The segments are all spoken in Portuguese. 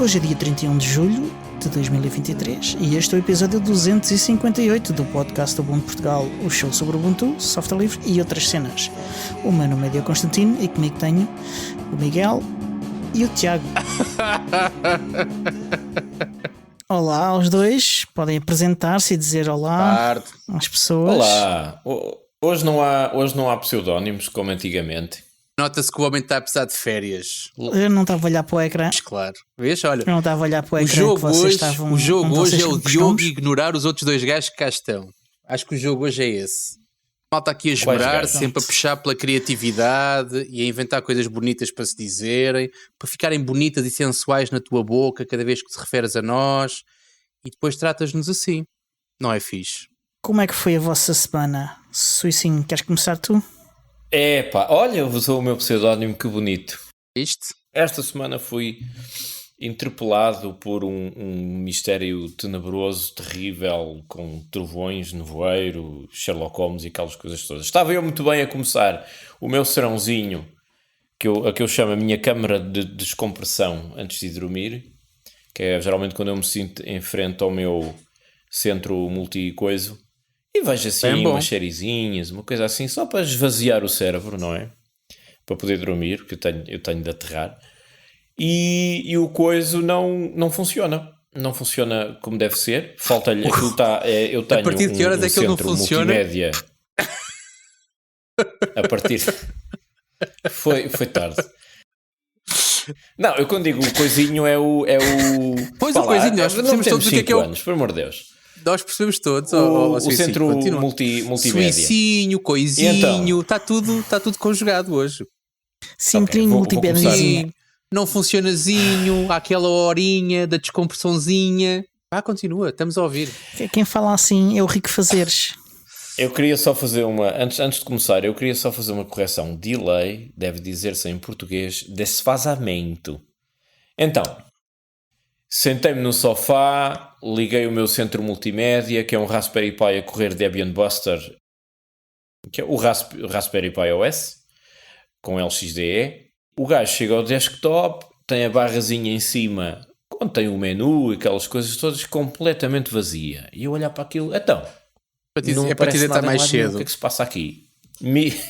Hoje é dia 31 de julho de 2023 e este é o episódio 258 do podcast do Ubuntu Portugal, o show sobre Ubuntu, software livre e outras cenas. O meu nome é Diogo Constantino e comigo tenho o Miguel e o Tiago. Olá aos dois, podem apresentar-se e dizer olá às pessoas. Olá, hoje não há pseudónimos como antigamente. Nota-se que o homem está a precisar de férias. Eu não estava a olhar para o ecrã. Claro. Vês? Olha, Eu não estava a olhar para o ecrã. O jogo hoje é o Diogo nomes. ignorar os outros dois gajos que cá estão. Acho que o jogo hoje é esse. O malta aqui a esmerar, sempre a puxar pela criatividade e a inventar coisas bonitas para se dizerem, para ficarem bonitas e sensuais na tua boca cada vez que te referes a nós, e depois tratas-nos assim. Não é fixe? Como é que foi a vossa semana? Suicinho, queres começar tu? Olha, eu usou o meu pseudónimo, que bonito. Isto? Esta semana fui interpelado por um mistério tenebroso, terrível, com trovões, nevoeiro, Sherlock Holmes e aquelas coisas todas. Estava eu muito bem a começar o meu serãozinho, a que eu chamo a minha câmara de descompressão antes de dormir, que é geralmente quando eu me sinto em frente ao meu centro multi-coiso. E vejo assim umas sériezinhas, uma coisa assim, só para esvaziar o cérebro, não é? Para poder dormir, porque eu tenho de aterrar. E o coiso não funciona. Não funciona como deve ser. Falta-lhe aquilo está. Eu tenho a partir de que horas é que ele não funciona? Multimédia. A partir. Foi tarde. Não, eu quando digo o coisinho é o. Pois o coisinho, nós percebemos todos o que é que é o. Anos, por amor de Deus. Nós percebemos todos. O centro multimédia. Suicinho, coisinho, está tudo conjugado hoje. Simplinho, multimédia. Não funcionazinho, há aquela horinha da descompressãozinha. Continua, estamos a ouvir. Quem fala assim é o Rico Fazeres. Eu queria só fazer antes de começar, eu queria só fazer uma correção. Delay deve dizer-se em português desfazamento. Então, sentei-me no sofá, liguei o meu centro multimédia, que é um Raspberry Pi a correr Debian Buster, que é o Raspberry Pi OS, com LXDE. O gajo chega ao desktop, tem a barrazinha em cima, onde tem o menu e aquelas coisas todas, completamente vazia. E eu olhar para aquilo, então, não para te deitar mais cedo. O que é que se passa aqui?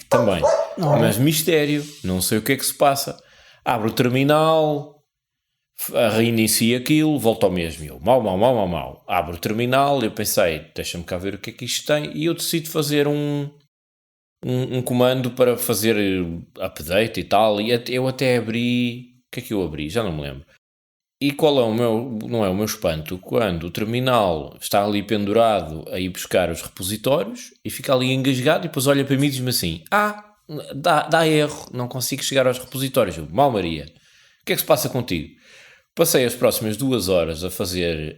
Também. Mas mistério, não sei o que é que se passa. Abro o terminal, reinicio aquilo, volto ao mesmo. Eu, mal. Abro o terminal, eu pensei, deixa-me cá ver o que é que isto tem, e eu decido fazer um comando para fazer update e tal, e eu até abri... O que é que eu abri? Já não me lembro. E qual é não é o meu espanto, quando o terminal está ali pendurado a ir buscar os repositórios e fica ali engasgado e depois olha para mim e diz-me assim, dá erro, não consigo chegar aos repositórios. Eu, Maria, o que é que se passa contigo? Passei as próximas 2 horas a fazer,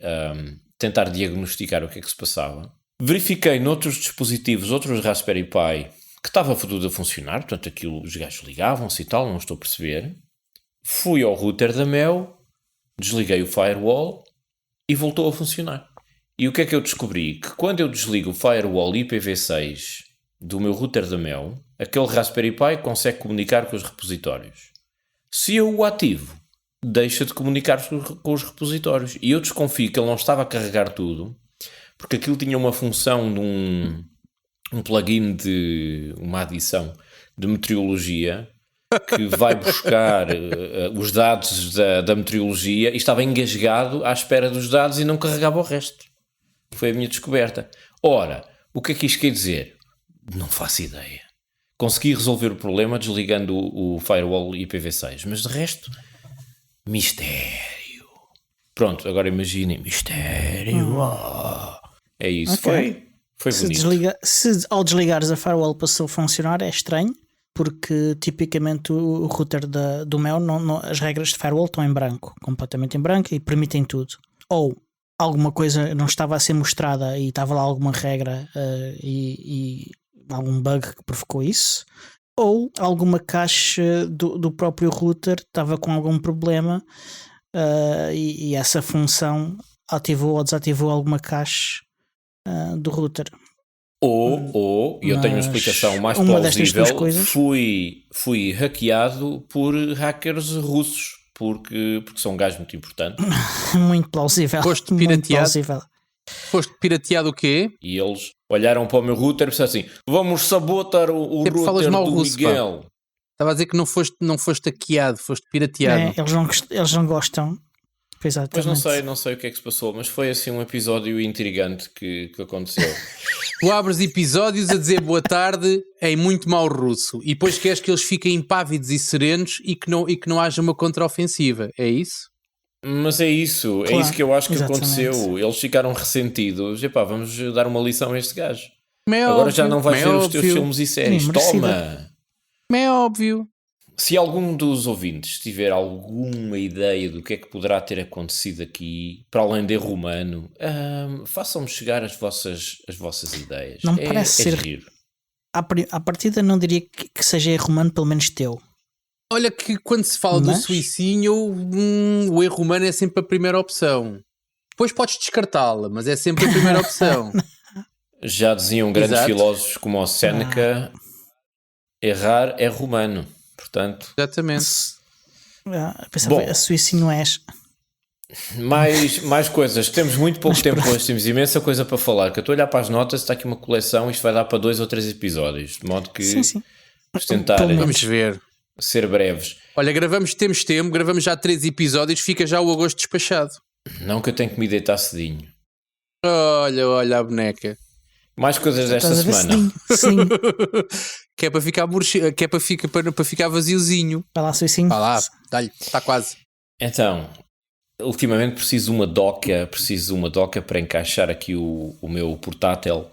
tentar diagnosticar o que é que se passava. Verifiquei noutros dispositivos, outros Raspberry Pi, que estava tudo a funcionar, portanto aquilo, os gajos ligavam-se e tal, não estou a perceber. Fui ao router da Mel, desliguei o firewall e voltou a funcionar. E o que é que eu descobri? Que quando eu desligo o firewall IPv6 do meu router da Mel, aquele Raspberry Pi consegue comunicar com os repositórios. Se eu o ativo, deixa de comunicar com os repositórios. E eu desconfio que ele não estava a carregar tudo, porque aquilo tinha uma função de um plugin de uma adição de meteorologia que vai buscar os dados da meteorologia e estava engasgado à espera dos dados e não carregava o resto. Foi a minha descoberta. Ora, o que é que isto quer dizer? Não faço ideia. Consegui resolver o problema desligando o firewall IPv6, mas de resto, mistério. Pronto, agora imaginem, mistério. É isso, okay. Foi bonito. Se ao desligares a firewall passou a funcionar, é estranho, porque tipicamente o router do Mel, as regras de firewall estão em branco, completamente em branco, e permitem tudo. Ou alguma coisa não estava a ser mostrada e estava lá alguma regra e algum bug que provocou isso, ou alguma caixa do próprio router estava com algum problema e essa função ativou ou desativou alguma cache do router. Ou eu tenho uma explicação mais plausível, fui hackeado por hackers russos porque são um gajo muito importante. Muito plausível. Foste Muito pirateado? plausível. Foste pirateado o quê? E eles olharam para o meu router e disseram assim: vamos sabotar o Sempre falas router mal do russo, Miguel. Estava a dizer que não foste hackeado, foste pirateado. Eles não gostam. Exatamente. Mas não sei o que é que se passou, mas foi assim um episódio intrigante que aconteceu. Tu abres episódios a dizer boa tarde em muito mau russo e depois queres que eles fiquem impávidos e serenos e que não haja uma contraofensiva, é isso? Mas é isso, Claro, é isso que eu acho que exatamente. aconteceu. Eles ficaram ressentidos. Epá, vamos dar uma lição a este gajo. É Agora óbvio, já não vais ver os teus óbvio. filmes e séries. Sim, merecida. Toma! É óbvio. Se algum dos ouvintes tiver alguma ideia do que é que poderá ter acontecido aqui, para além de erro humano, façam-me chegar as vossas ideias. Não parece ser- giro. À partida não diria que seja erro humano, pelo menos teu. Olha que quando se fala do Mas- suicínio, o erro humano é sempre a primeira opção. Depois podes descartá-la, mas é sempre a primeira opção. Já diziam grandes Exato. filósofos como o Séneca, errar é romano. Portanto, Exatamente. Pensava, Bom. a suicídio não és. mais coisas. Temos muito pouco tempo hoje, temos imensa coisa para falar. Que eu estou a olhar para as notas, está aqui uma coleção, isto vai dar para 2 ou 3 episódios. De modo que Sim. vamos tentar Pelo menos. Vamos ver. ser breves. Olha, temos tempo, gravamos já 3 episódios, fica já o agosto despachado. Não que eu tenho que me deitar cedinho. Olha a boneca. Mais coisas desta Estás a ver semana. cedinho? Sim. Que é para ficar para ficar vaziozinho. Vai lá, suicínio. Vá lá, dá-lhe, está quase. Então, ultimamente preciso de uma doca para encaixar aqui o meu portátil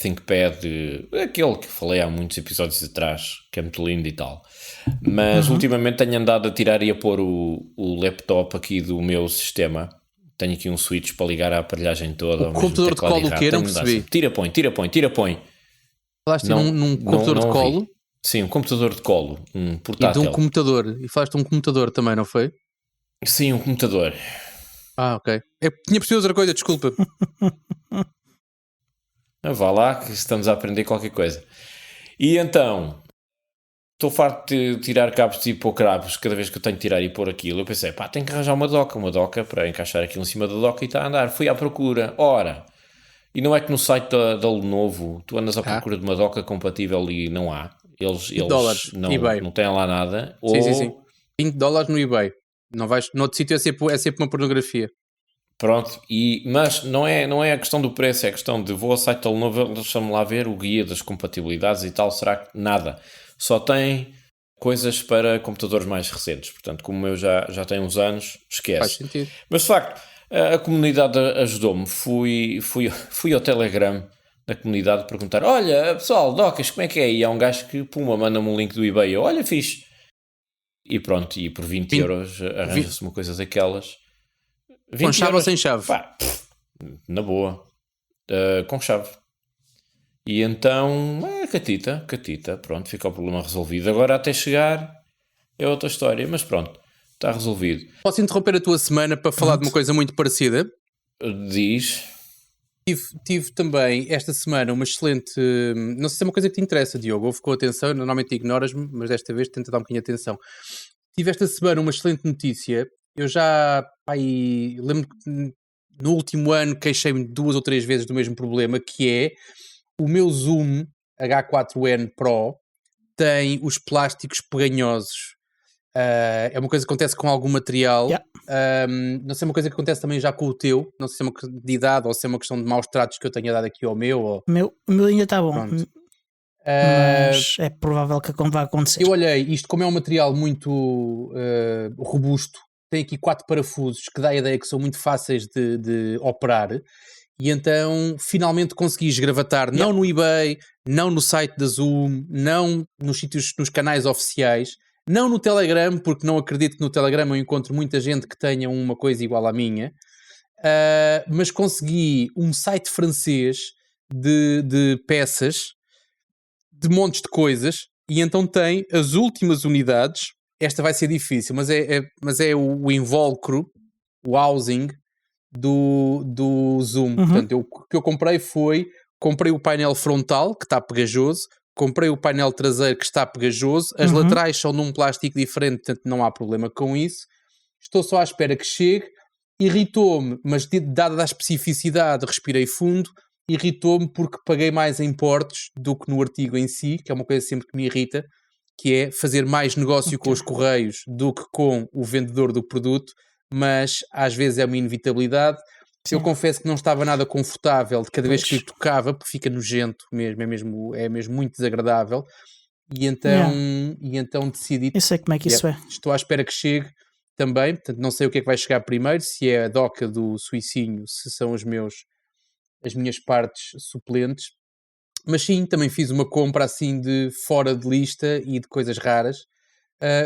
ThinkPad, aquele que falei há muitos episódios atrás, que é muito lindo e tal. Mas ultimamente tenho andado a tirar e a pôr o laptop aqui do meu sistema. Tenho aqui um switch para ligar a aparelhagem toda. O computador de colo, o quê? Não percebi. Tira, põe. Falaste Não, num computador de ouvi. colo Sim, um computador de colo, um e de portátil. um computador. E falaste de um computador também, não foi? Sim, um computador. Ah, ok. Eu tinha percebido outra coisa, desculpa. Vá lá que estamos a aprender qualquer coisa. E então, estou farto de tirar cabos e pôr cabos cada vez que eu tenho que tirar e pôr aquilo. Eu pensei, tenho que arranjar uma doca para encaixar aquilo em cima da doca e está a andar. Fui à procura. Ora, e não é que no site da Lenovo tu andas à procura de uma doca compatível e não há. Eles $20, eBay. não têm lá nada. Sim. $20 no eBay. Não vais, no outro sítio é sempre uma pornografia. Pronto, mas não é a questão do preço, é a questão de vou ao site da Lenovo, deixa-me lá ver o guia das compatibilidades e tal, será que nada? Só tem coisas para computadores mais recentes, portanto, como o meu já tem uns anos, esquece. Faz sentido. Mas de facto, a comunidade ajudou-me, fui ao Telegram da comunidade perguntar, olha pessoal, docas, como é que é? E há um gajo que, manda-me um link do eBay, eu, olha, fixe. E pronto, e por 20 euros arranja-se uma coisa daquelas. Com chave ou sem chave? Na boa. Com chave. E então, catita, pronto, fica o problema resolvido. Agora até chegar é outra história, mas pronto, está resolvido. Posso interromper a tua semana para falar de uma coisa muito parecida? Diz. Tive também esta semana uma excelente... Não sei se é uma coisa que te interessa, Diogo, ouve com atenção, normalmente ignoras-me, mas desta vez tenta dar um bocadinho de atenção. Tive esta semana uma excelente notícia. Eu já lembro que no último ano queixei-me 2 ou 3 vezes do mesmo problema, que é o meu Zoom H4n Pro tem os plásticos peganhosos. É uma coisa que acontece com algum material. Yeah. Não sei, uma coisa que acontece também já com o teu. Não sei se é uma questão de idade ou se é uma questão de maus tratos que eu tenha dado aqui ao meu. Ou... O meu ainda está bom. Pronto. Mas é provável que vai acontecer. Eu olhei, isto como é um material muito robusto, tem aqui 4 parafusos que dá a ideia que são muito fáceis de operar, e então finalmente consegui esgravatar, não no eBay, não no site da Zoom, não nos canais oficiais, não no Telegram, porque não acredito que no Telegram eu encontro muita gente que tenha uma coisa igual à minha, mas consegui um site francês de peças, de montes de coisas, e então tem as últimas unidades. Esta vai ser difícil, mas é o invólucro, o housing do Zoom. Portanto, o que eu comprei foi o painel frontal, que está pegajoso, comprei o painel traseiro que está pegajoso, as laterais são num plástico diferente, portanto não há problema com isso. Estou só à espera que chegue. Irritou-me, mas dada a especificidade, respirei fundo. Irritou-me porque paguei mais em portos do que no artigo em si, que é uma coisa sempre que me irrita, que é fazer mais negócio com os correios do que com o vendedor do produto, mas às vezes é uma inevitabilidade. Sim. Eu confesso que não estava nada confortável de cada vez que lhe tocava, porque fica nojento mesmo, é mesmo muito desagradável. E então decidi... Eu sei como é que isso é. Estou à espera que chegue também, portanto não sei o que é que vai chegar primeiro, se é a doca do suicinho, se são as minhas partes suplentes, mas sim, também fiz uma compra assim de fora de lista e de coisas raras.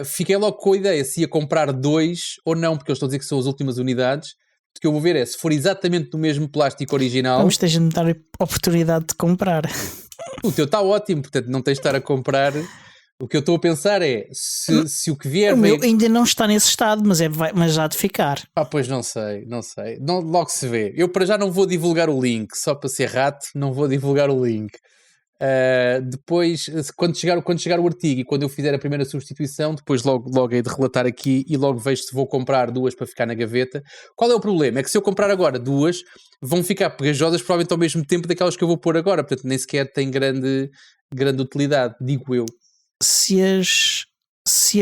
Fiquei logo com a ideia se ia comprar 2 ou não, porque eu estou a dizer que são as últimas unidades. O que eu vou ver é, se for exatamente do mesmo plástico original... Vamos ter de me dar a oportunidade de comprar. O teu está ótimo, portanto não tens de estar a comprar... O que eu estou a pensar é, se o que vier... O meu ainda não está nesse estado, mas já há de ficar. Pois não sei. Logo se vê. Eu para já não vou divulgar o link, só para ser rato, não vou divulgar o link. Depois, quando chegar o artigo e quando eu fizer a primeira substituição, depois logo hei de relatar aqui e logo vejo se vou comprar 2 para ficar na gaveta. Qual é o problema? É que se eu comprar agora 2, vão ficar pegajosas provavelmente ao mesmo tempo daquelas que eu vou pôr agora, portanto nem sequer tem grande utilidade, digo eu. Se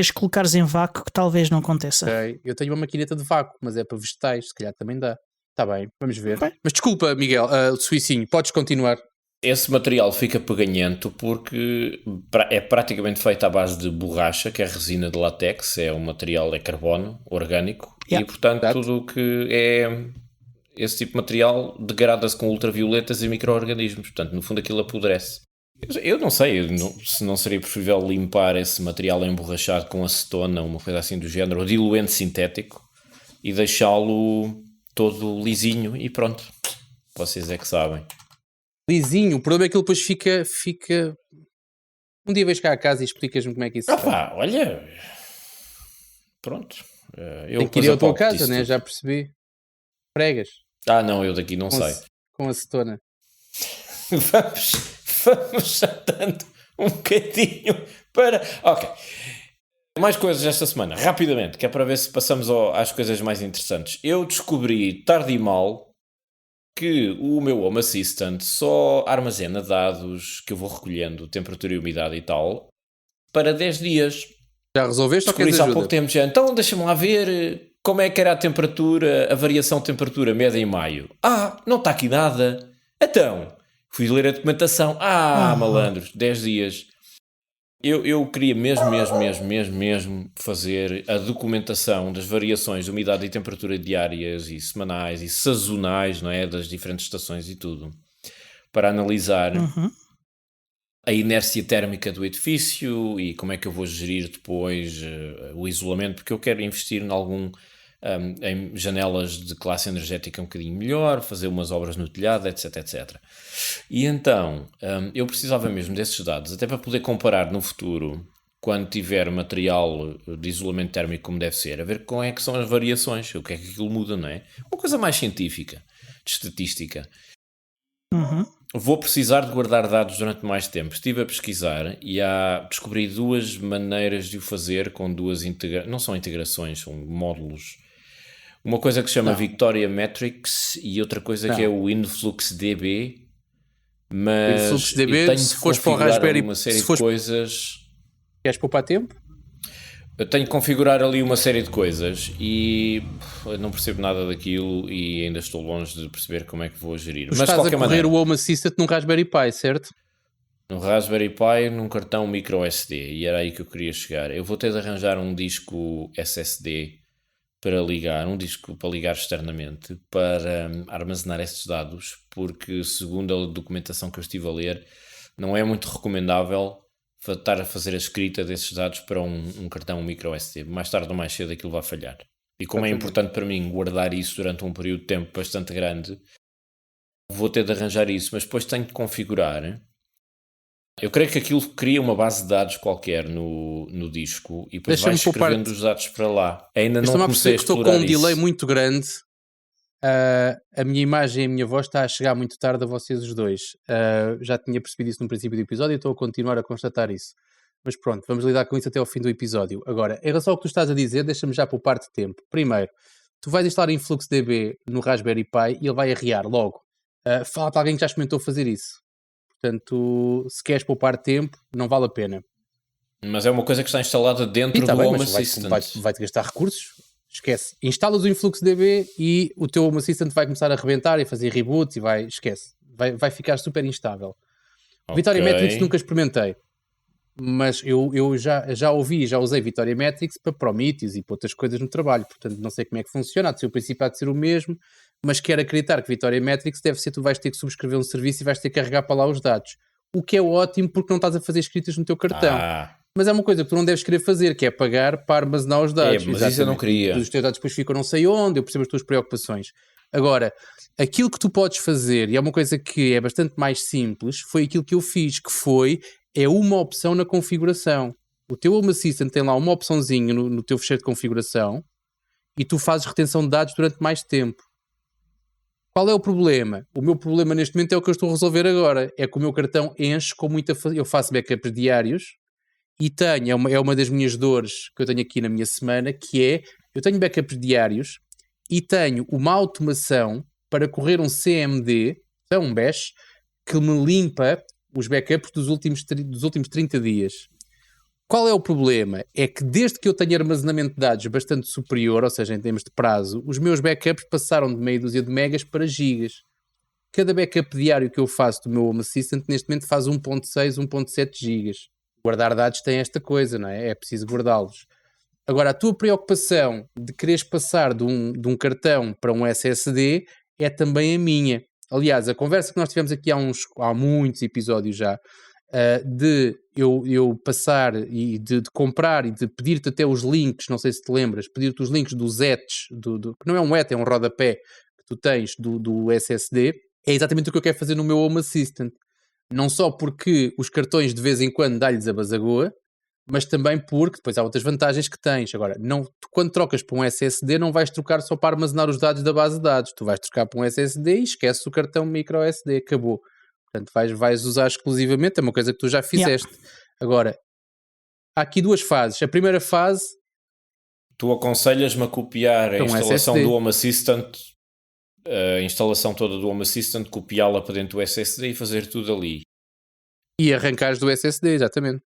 as colocares em vácuo, que talvez não aconteça. Okay. Eu tenho uma maquineta de vácuo, mas é para vegetais, se calhar também dá. Está bem, vamos ver. Okay. Mas desculpa, Miguel, Suicinho, podes continuar. Esse material fica peganhento porque é praticamente feito à base de borracha, que é resina de látex, é um material, é carbono orgânico, e portanto tudo o que é esse tipo de material degrada-se com ultravioletas e micro-organismos, portanto no fundo aquilo apodrece. Eu não sei se não seria preferível limpar esse material emborrachado com acetona, uma coisa assim do género, ou diluente sintético, e deixá-lo todo lisinho e pronto. Vocês é que sabem. Lisinho, o problema é que ele depois fica... Um dia vais cá a casa e explicas-me como é que isso é. Olha... Pronto. Tem que ir à tua casa, né? Já percebi. Pregas. Não, eu daqui não sei. Com acetona. Vamos saltando um bocadinho para... Ok. Mais coisas esta semana, rapidamente, que é para ver se passamos às coisas mais interessantes. Eu descobri, tarde e mal, que o meu Home Assistant só armazena dados que eu vou recolhendo, temperatura e umidade e tal, para 10 dias. Já resolveste ou queres ajuda? Há pouco tempo já. Então deixa-me lá ver como é que era a temperatura, a variação de temperatura média em maio. Não está aqui nada. Então... Fui ler a documentação. Malandros, 10 dias. Eu queria mesmo fazer a documentação das variações de umidade e temperatura diárias e semanais e sazonais, não é? Das diferentes estações e tudo. Para analisar a inércia térmica do edifício e como é que eu vou gerir depois o isolamento, porque eu quero investir em janelas de classe energética um bocadinho melhor, fazer umas obras no telhado, etc. E então, eu precisava mesmo desses dados, até para poder comparar no futuro, quando tiver material de isolamento térmico como deve ser, a ver como é que são as variações, o que é que aquilo muda, não é? Uma coisa mais científica, de estatística. Vou precisar de guardar dados durante mais tempo. Estive a pesquisar e descobri 2 maneiras de o fazer com 2 não são integrações, são módulos. Uma coisa que se chama Victoria Metrics e outra coisa que é o InfluxDB. Mas o InfluxDB, se fores para o Raspberry, uma série de coisas. Queres poupar tempo? Eu tenho que configurar ali uma série de coisas e eu não percebo nada daquilo e ainda estou longe de perceber como é que vou gerir. Mas estás a correr o Home Assistant num Raspberry Pi, certo? No Raspberry Pi, num cartão micro SD, e era aí que eu queria chegar. Eu vou ter de arranjar um disco SSD para ligar, um disco para ligar externamente, para armazenar esses dados, porque segundo a documentação que eu estive a ler, não é muito recomendável estar a fazer a escrita desses dados para um cartão micro SD. Mais tarde ou mais cedo aquilo vai falhar. E como é importante para mim guardar isso durante um período de tempo bastante grande, vou ter de arranjar isso, mas depois tenho de configurar. Eu creio que aquilo cria uma base de dados qualquer no disco e depois vais escrevendo os dados para lá. Ainda não comecei a explorar isso. Estou com um delay muito grande a minha imagem e a minha voz está a chegar muito tarde a vocês os dois. Já tinha percebido isso no princípio do episódio e estou a continuar a constatar isso. Mas pronto, vamos lidar com isso até ao fim do episódio. Agora, em relação ao que tu estás a dizer, deixa-me já poupar de tempo. Primeiro, tu vais instalar InfluxDB no Raspberry Pi e ele vai arriar logo. Fala-te alguém que já experimentou fazer isso. Portanto, se queres poupar tempo, não vale a pena. Mas é uma coisa que está instalada dentro do Home Assistant. Vai-te gastar recursos. Esquece. Instalas o InfluxDB e o teu Home Assistant vai começar a rebentar e fazer reboot e esquece. Vai ficar super instável. Okay. Victoria Metrics nunca experimentei. Mas eu já ouvi, já usei Victoria Metrics para Prometheus e para outras coisas no trabalho. Portanto, não sei como é que funciona. O princípio há de ser o mesmo. Mas quero acreditar que Victoria Metrics deve ser tu vais ter que subscrever um serviço e vais ter que carregar para lá os dados. O que é ótimo porque não estás a fazer escritas no teu cartão. Mas é uma coisa que tu não deves querer fazer, que é pagar para armazenar os dados. Mas isso eu não queria. Os teus dados depois ficam não sei onde, eu percebo as tuas preocupações. Agora, aquilo que tu podes fazer, e é uma coisa que é bastante mais simples, foi aquilo que eu fiz, que é uma opção na configuração. O teu Home Assistant tem lá uma opçãozinha no teu fecheiro de configuração e tu fazes retenção de dados durante mais tempo. Qual é o problema? O meu problema neste momento é o que eu estou a resolver agora. É que o meu cartão enche com muita... Eu faço backups diários e tenho... É uma das minhas dores que eu tenho aqui na minha semana, que é... Eu tenho backups diários e tenho uma automação para correr um CMD, um bash, que me limpa os backups dos últimos 30 dias. Qual é o problema? É que desde que eu tenho armazenamento de dados bastante superior, ou seja, em termos de prazo, os meus backups passaram de meia dúzia de megas para gigas. Cada backup diário que eu faço do meu Home Assistant neste momento faz 1.6, 1.7 gigas. Guardar dados tem esta coisa, não é? É preciso guardá-los. Agora, a tua preocupação de quereres passar de um cartão para um SSD é também a minha. Aliás, a conversa que nós tivemos aqui há muitos episódios já, de eu passar e de comprar e de pedir-te até os links, não sei se te lembras, pedir-te os links dos ETs, que não é um ET, é um rodapé que tu tens do SSD, é exatamente o que eu quero fazer no meu Home Assistant. Não só porque os cartões de vez em quando dá-lhes a basagoa, mas também porque depois há outras vantagens que tens. Agora, tu, quando trocas para um SSD, não vais trocar só para armazenar os dados da base de dados. Tu vais trocar para um SSD e esqueces o cartão micro SD, acabou. Portanto, vais usar exclusivamente, é uma coisa que tu já fizeste. Agora, há aqui duas fases. A primeira fase... Tu aconselhas-me a copiar a instalação do Home Assistant, a instalação toda do Home Assistant, copiá-la para dentro do SSD e fazer tudo ali. E arrancares do SSD, exatamente.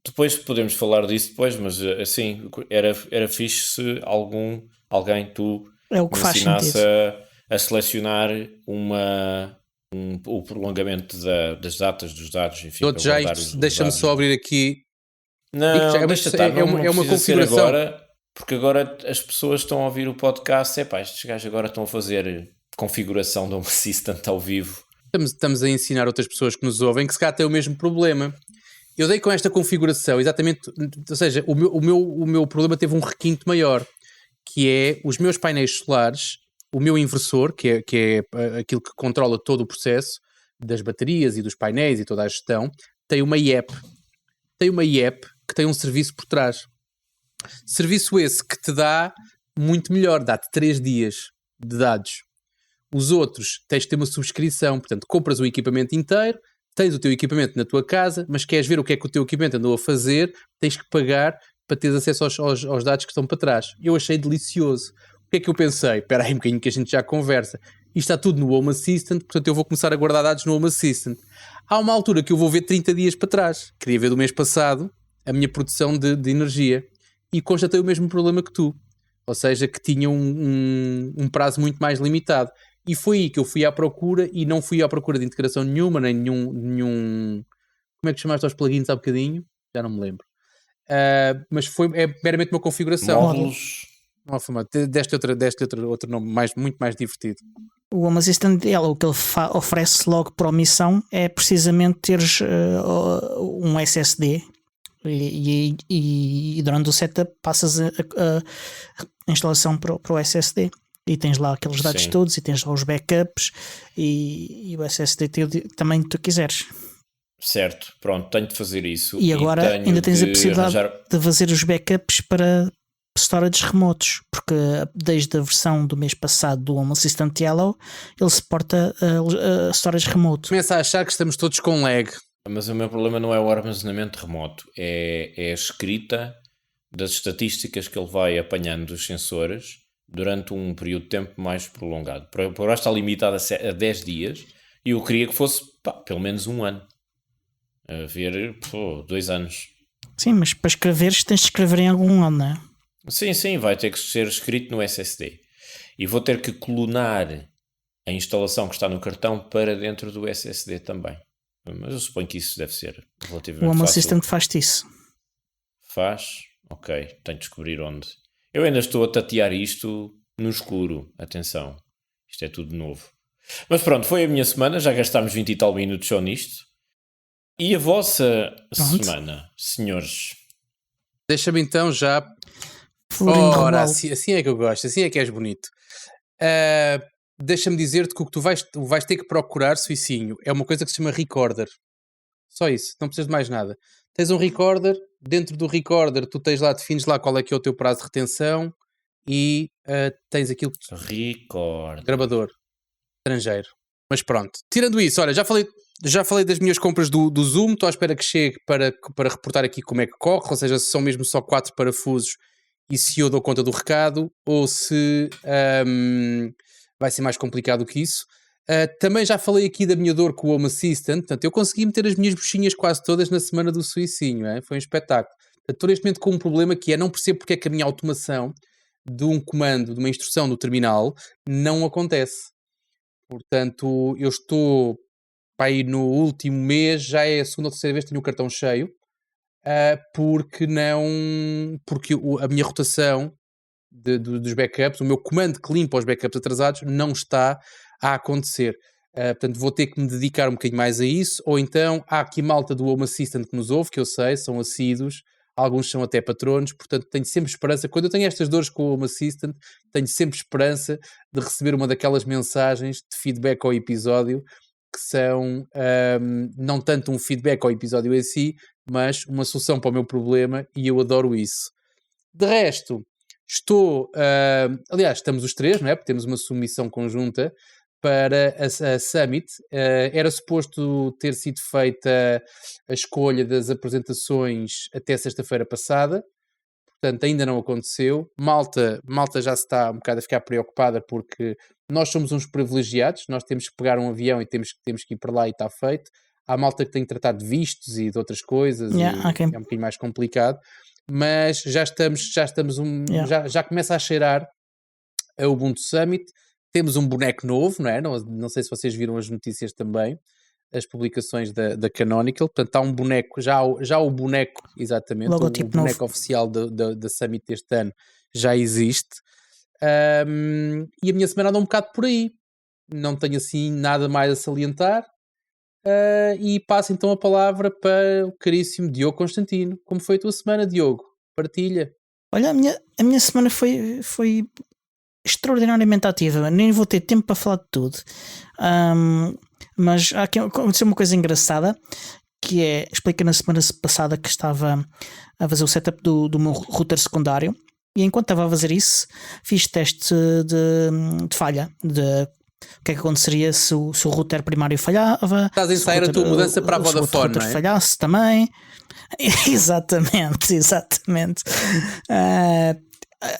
Depois podemos falar disso depois, mas assim, era fixe se alguém tu o que me faz ensinasse a selecionar o prolongamento das datas dos dados, enfim. Deixa-me só abrir aqui. Não, deixa estar, não é uma configuração. Agora, porque agora as pessoas estão a ouvir o podcast, estes gajos agora estão a fazer configuração de um Assistant ao vivo. Estamos a ensinar outras pessoas que nos ouvem que se calhar têm o mesmo problema. Eu dei com esta configuração, exatamente, ou seja, o meu problema teve um requinte maior, que é os meus painéis solares, o meu inversor, que é aquilo que controla todo o processo das baterias e dos painéis e toda a gestão, tem uma IEP. Tem uma IEP que tem um serviço por trás. Serviço esse que te dá muito melhor, dá-te 3 dias de dados. Os outros tens de ter uma subscrição, portanto, compras o equipamento inteiro, tens o teu equipamento na tua casa, mas queres ver o que é que o teu equipamento andou a fazer, tens que pagar para teres acesso aos dados que estão para trás. Eu achei delicioso. O que é que eu pensei? Espera aí um bocadinho que a gente já conversa. Isto está tudo no Home Assistant, portanto eu vou começar a guardar dados no Home Assistant. Há uma altura que eu vou ver 30 dias para trás. Queria ver do mês passado a minha produção de energia. E constatei o mesmo problema que tu. Ou seja, que tinha um prazo muito mais limitado. E foi aí que eu fui à procura, e não fui à procura de integração nenhuma, nem nenhum... Como é que chamaste aos plugins há bocadinho? Já não me lembro. Mas é meramente uma configuração. Módulos. Deste outro nome muito mais divertido. O Home Assistant, o que ele oferece logo por omissão é precisamente teres um SSD e durante o setup passas a instalação para o SSD. E tens lá aqueles dados todos, e tens lá os backups e o SSD também que tu quiseres. Certo, pronto, tenho de fazer isso. E agora ainda tens a possibilidade de fazer os backups para storage remotos, porque desde a versão do mês passado do Home Assistant Yellow ele suporta storage remoto. Começa a achar que estamos todos com lag. Mas o meu problema não é o armazenamento remoto, é a escrita das estatísticas que ele vai apanhando dos sensores durante um período de tempo mais prolongado. Por agora está limitado a 10 dias e eu queria que fosse pelo menos um ano. A ver, 2 anos. Sim, mas para escreveres tens de escrever em algum ano, não é? Sim, vai ter que ser escrito no SSD. E vou ter que clonar a instalação que está no cartão para dentro do SSD também. Mas eu suponho que isso deve ser relativamente fácil. O Home fácil. Assistant faz-te isso. Faz? Ok, tenho de descobrir onde. Eu ainda estou a tatear isto no escuro. Atenção, isto é tudo novo. Mas pronto, foi a minha semana. Já gastámos 20 e tal minutos só nisto. E a vossa semana, senhores? Deixa-me então já... Ora, assim é que eu gosto. Assim é que és bonito. Deixa-me dizer-te que o que tu vais ter que procurar, Suicinho, é uma coisa que se chama recorder. Só isso, não precisas de mais nada. Tens um recorder, dentro do recorder tu tens lá, defines lá qual é que é o teu prazo de retenção e tens aquilo que... Recorder. Gravador. Estrangeiro. Mas pronto. Tirando isso, olha, já falei das minhas compras do Zoom, estou à espera que chegue para reportar aqui como é que corre, ou seja, se são mesmo só 4 parafusos e se eu dou conta do recado, ou se vai ser mais complicado que isso. Também já falei aqui da minha dor com o Home Assistant, portanto, eu consegui meter as minhas buchinhas quase todas na semana do Suicinho, foi um espetáculo. Portanto, estou neste momento com um problema que é, não percebo porque é que a minha automação de um comando, de uma instrução no terminal, não acontece. Portanto, eu estou aí no último mês, já é a segunda ou terceira vez que tenho o cartão cheio, porque a minha rotação dos backups, o meu comando que limpa os backups atrasados não está a acontecer. Portanto, vou ter que me dedicar um bocadinho mais a isso, ou então há aqui malta do Home Assistant que nos ouve, que eu sei, são assíduos, alguns são até patronos, portanto tenho sempre esperança, quando eu tenho estas dores com o Home Assistant, tenho sempre esperança de receber uma daquelas mensagens de feedback ao episódio, que são não tanto um feedback ao episódio em si, mas uma solução para o meu problema, e eu adoro isso. De resto, aliás, estamos os três, não é? Porque temos uma submissão conjunta para a Summit. Era suposto ter sido feita a escolha das apresentações até sexta-feira passada, portanto ainda não aconteceu. Malta já se está um bocado a ficar preocupada porque nós somos uns privilegiados, nós temos que pegar um avião e temos que ir para lá e está feito. Há malta que tem que tratar de vistos e de outras coisas, okay. É um bocadinho mais complicado, mas já começa a cheirar a Ubuntu Summit. Temos um boneco novo, não é? Não sei se vocês viram as notícias também, as publicações da Canonical. Portanto, há um boneco, já o boneco, exatamente, o boneco novo oficial da Summit deste ano já existe. E a minha semana anda um bocado por aí. Não tenho assim nada mais a salientar. E passo então a palavra para o caríssimo Diogo Constantino. Como foi a tua semana, Diogo? Partilha. Olha, a minha semana foi extraordinariamente ativa. Nem vou ter tempo para falar de tudo. Mas aconteceu uma coisa engraçada, que é, expliquei na semana passada que estava a fazer o setup do meu router secundário, e enquanto estava a fazer isso fiz teste de falha, de o que é que aconteceria se o router primário falhava. Estás a ensaiar a tua mudança para a Vodafone, não é? Falhasse também. Exatamente.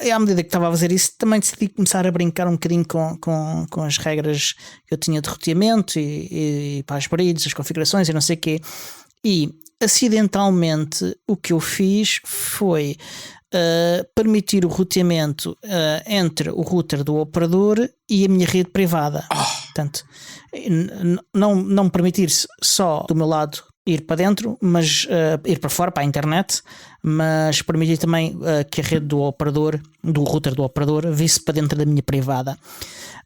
À medida que estava a fazer isso, também decidi começar a brincar um bocadinho com as regras que eu tinha de roteamento e para as paredes, as configurações e não sei o quê. E acidentalmente o que eu fiz foi permitir o roteamento entre o router do operador e a minha rede privada. Portanto, não permitir só do meu lado ir para dentro, mas ir para fora, para a internet, mas permitir também que a rede do router do operador visse para dentro da minha privada.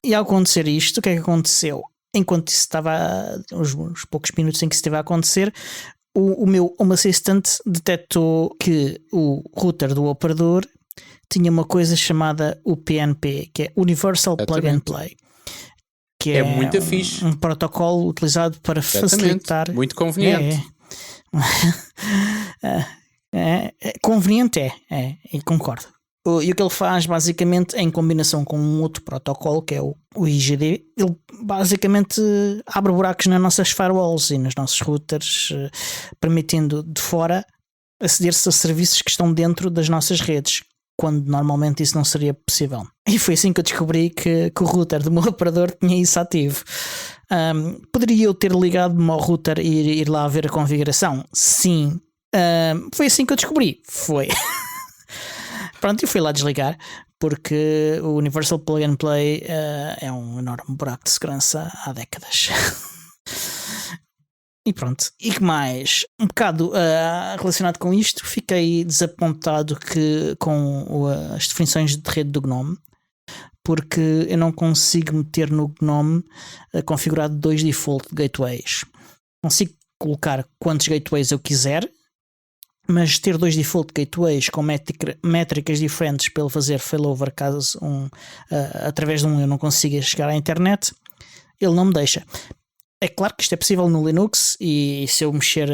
E ao acontecer isto, o que é que aconteceu? Enquanto isso estava, os poucos minutos em que isso esteve a acontecer, o meu Home Assistant detectou que o router do operador tinha uma coisa chamada UPnP, que é Universal Plug and Play, que é muito fixe. Um protocolo utilizado para facilitar. Muito conveniente. Conveniente, e concordo. E o que ele faz basicamente, em combinação com um outro protocolo que é o IGD, ele basicamente abre buracos nas nossas firewalls e nos nossos routers, permitindo de fora aceder-se a serviços que estão dentro das nossas redes, quando normalmente isso não seria possível. E foi assim que eu descobri que o router do meu operador tinha isso ativo. Poderia eu ter ligado-me ao router e ir lá ver a configuração? Sim. Foi assim que eu descobri. Foi. Pronto, eu fui lá desligar, porque o Universal Plug and Play é um enorme buraco de segurança há décadas. E pronto. E que mais? Um bocado relacionado com isto, fiquei desapontado com as definições de rede do GNOME, porque eu não consigo meter no GNOME configurado 2 default gateways. Consigo colocar quantos gateways eu quiser, mas ter 2 default gateways com métricas diferentes para ele fazer failover caso através de um eu não consiga chegar à internet, ele não me deixa. É claro que isto é possível no Linux, e se eu mexer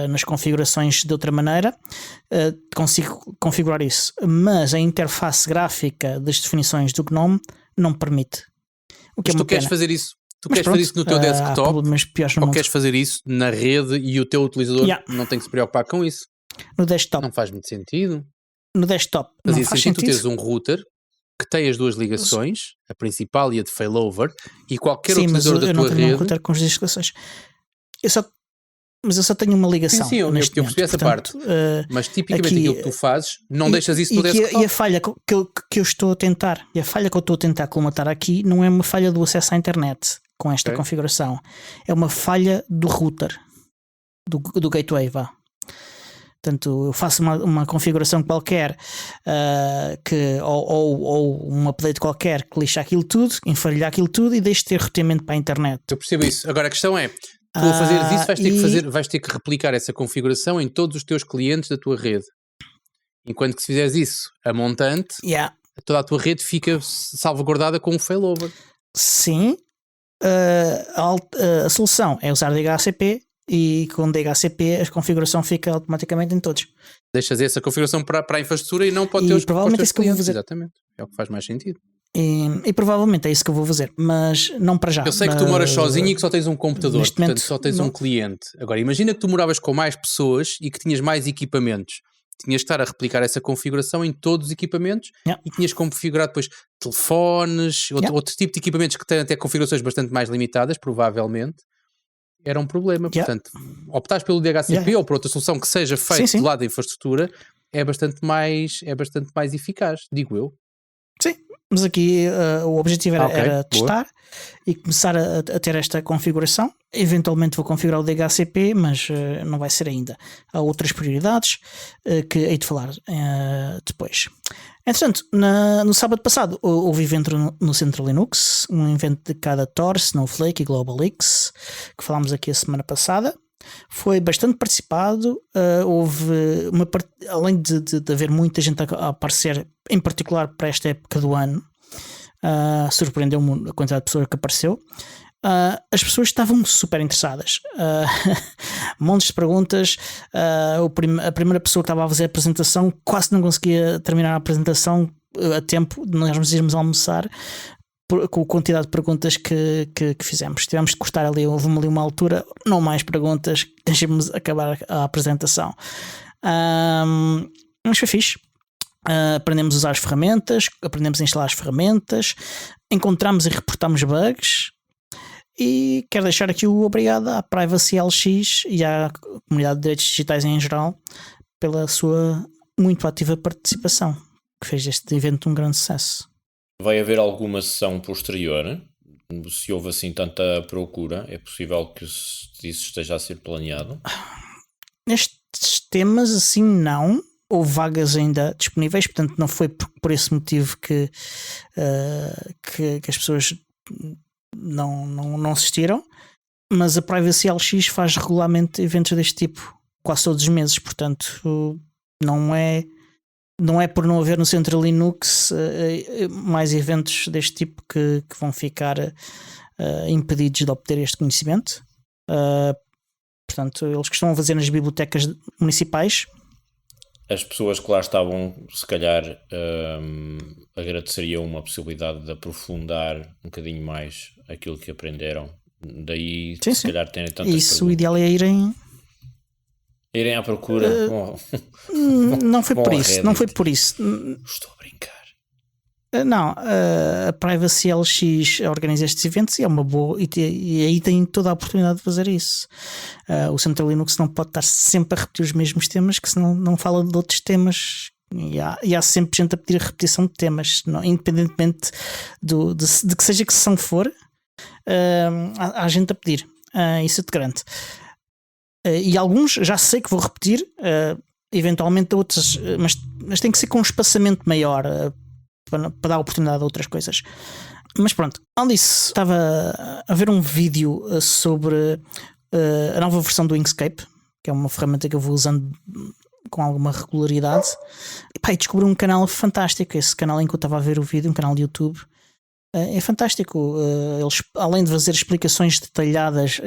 nas configurações de outra maneira, consigo configurar isso, mas a interface gráfica das definições do GNOME não permite. O que mas tu queres fazer isso? Tu queres fazer isso no teu desktop, ou queres fazer isso na rede e o teu utilizador não tem que se preocupar com isso? No desktop. Não faz muito sentido. No desktop fazia não faz sentido. sentido. Tu tens um router que tem as 2 ligações, a principal e a de failover, e qualquer utilizador da tua rede... Sim, mas eu não tenho um router com as ligações. Mas eu só tenho uma ligação. Sim, eu percebi essa parte. Mas tipicamente aquilo que tu fazes, não deixas isso no desktop. E a falha que eu estou a tentar, colmatar aqui, não é uma falha do acesso à internet com esta configuração. É uma falha do router, do gateway, vá. Portanto, eu faço uma configuração qualquer ou um update qualquer que lixa aquilo tudo, enfarelha aquilo tudo e deixa de ter roteamento para a internet. Eu percebo isso. Agora a questão é, tu a fazeres isso vais ter que replicar essa configuração em todos os teus clientes da tua rede. Enquanto que se fizeres isso a montante, toda a tua rede fica salvaguardada com um failover. Sim. A solução é usar DHCP. E com DHCP a configuração fica automaticamente em todos. Deixas essa configuração para a infraestrutura e não para os teus provavelmente é isso que eu vou fazer. Exatamente, é o que faz mais sentido. E provavelmente é isso que eu vou fazer, mas não para já. Eu sei que tu moras sozinho e que só tens um computador, portanto só tens um cliente. Agora imagina que tu moravas com mais pessoas e que tinhas mais equipamentos. Tinhas de estar a replicar essa configuração em todos os equipamentos e tinhas configurado depois telefones, outro tipo de equipamentos que têm até configurações bastante mais limitadas, provavelmente. Era um problema, portanto, optares pelo DHCP ou por outra solução que seja feita do lado da infraestrutura é bastante mais eficaz, digo eu. Sim, mas aqui o objetivo era testar e começar a ter esta configuração. Eventualmente vou configurar o DHCP, mas não vai ser ainda. Há outras prioridades que hei de falar depois. Entretanto, no sábado passado houve evento no Centro Linux, um evento dedicado a Tor, Snowflake e GlobalX, que falámos aqui a semana passada. Foi bastante participado, houve além de haver muita gente a aparecer, em particular para esta época do ano, surpreendeu-me a quantidade de pessoas que apareceu. As pessoas estavam super interessadas, montes de perguntas. A primeira pessoa que estava a fazer a apresentação quase não conseguia terminar a apresentação a tempo de nós irmos almoçar com a quantidade de perguntas que fizemos. Tivemos de cortar ali, houve ali uma altura, não mais perguntas, deixemos acabar a apresentação. Mas foi fixe. Aprendemos a usar as ferramentas, aprendemos a instalar as ferramentas, encontramos e reportamos bugs. E quero deixar aqui o obrigado à Privacy LX e à comunidade de direitos digitais em geral pela sua muito ativa participação, que fez este evento um grande sucesso. Vai haver alguma sessão posterior? Se houve assim tanta procura, é possível que isso esteja a ser planeado? Nestes temas assim não. Houve vagas ainda disponíveis, portanto não foi por esse motivo que as pessoas não assistiram, mas a Privacy LX faz regularmente eventos deste tipo quase todos os meses, portanto não é por não haver no Centro Linux mais eventos deste tipo que vão ficar impedidos de obter este conhecimento. Portanto, eles costumam fazer nas bibliotecas municipais as pessoas que lá estavam, se calhar, agradeceriam uma possibilidade de aprofundar um bocadinho mais aquilo que aprenderam. Daí, sim, se calhar, terem tantas isso, perguntas. o ideal é irem à procura. Não foi por isso. Não foi por isso. Estou a brincar. Não, a Privacy LX organiza estes eventos e é uma boa, e aí tem toda a oportunidade de fazer isso. O Central Linux não pode estar sempre a repetir os mesmos temas, que senão não fala de outros temas. E há sempre gente a pedir a repetição de temas, não, independentemente de que seja que sessão for, há gente a pedir. Isso é de grande. E alguns já sei que vou repetir, eventualmente outros, mas tem que ser com um espaçamento maior. Para dar a oportunidade a outras coisas. Mas pronto, além disso, estava a ver um vídeo sobre a nova versão do Inkscape, que é uma ferramenta que eu vou usando com alguma regularidade. E descobri um canal fantástico. Esse canal em que eu estava a ver o vídeo, um canal de YouTube, é fantástico. Eles, além de fazer explicações detalhadas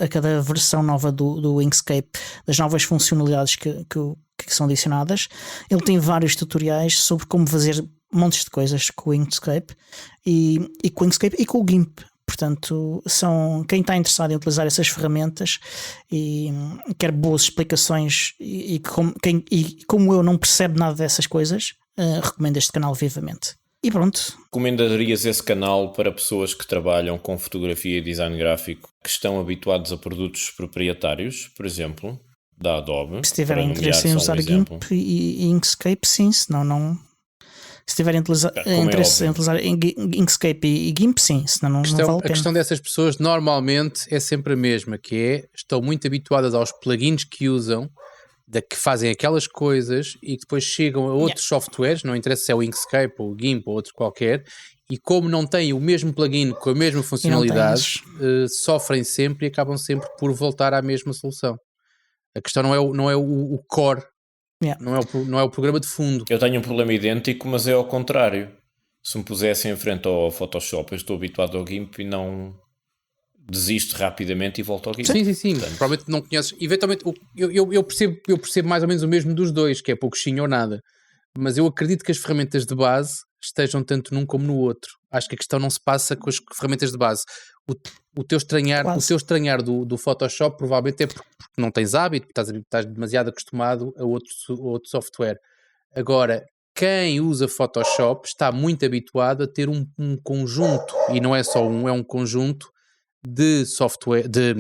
a cada versão nova do Inkscape, das novas funcionalidades que são adicionadas, ele tem vários tutoriais sobre como fazer montes de coisas com o Inkscape e com o Inkscape e com o GIMP. Portanto, quem está interessado em utilizar essas ferramentas e quer boas explicações e como eu não percebo nada dessas coisas, recomendo este canal vivamente. E pronto. Recomendarias esse canal para pessoas que trabalham com fotografia e design gráfico, que estão habituados a produtos proprietários, por exemplo, da Adobe? Se tiverem interesse em usar GIMP e Inkscape, sim, senão não. Se tiverem interesse em utilizar Inkscape e GIMP, sim, senão não vale a pena. A questão dessas pessoas normalmente é sempre a mesma, que estão muito habituadas aos plugins que usam, que fazem aquelas coisas e que depois chegam a outros softwares, não interessa se é o Inkscape ou o GIMP ou outro qualquer, e como não têm o mesmo plugin com a mesma funcionalidade, sofrem sempre e acabam sempre por voltar à mesma solução. A questão não é o core. Yeah. Não é o programa de fundo. Eu tenho um problema idêntico, mas é ao contrário. Se me pusessem em frente ao Photoshop, eu estou habituado ao GIMP e não desisto rapidamente e volto ao GIMP. Sim. Portanto, provavelmente não conheces. Eventualmente, eu percebo mais ou menos o mesmo dos dois, que é pouquinho ou nada. Mas eu acredito que as ferramentas de base estejam tanto num como no outro. Acho que a questão não se passa com as ferramentas de base. O teu estranhar do Photoshop provavelmente é porque não tens hábito, estás demasiado acostumado a outro software. Agora, quem usa Photoshop está muito habituado a ter um conjunto, e não é só é um conjunto de software, de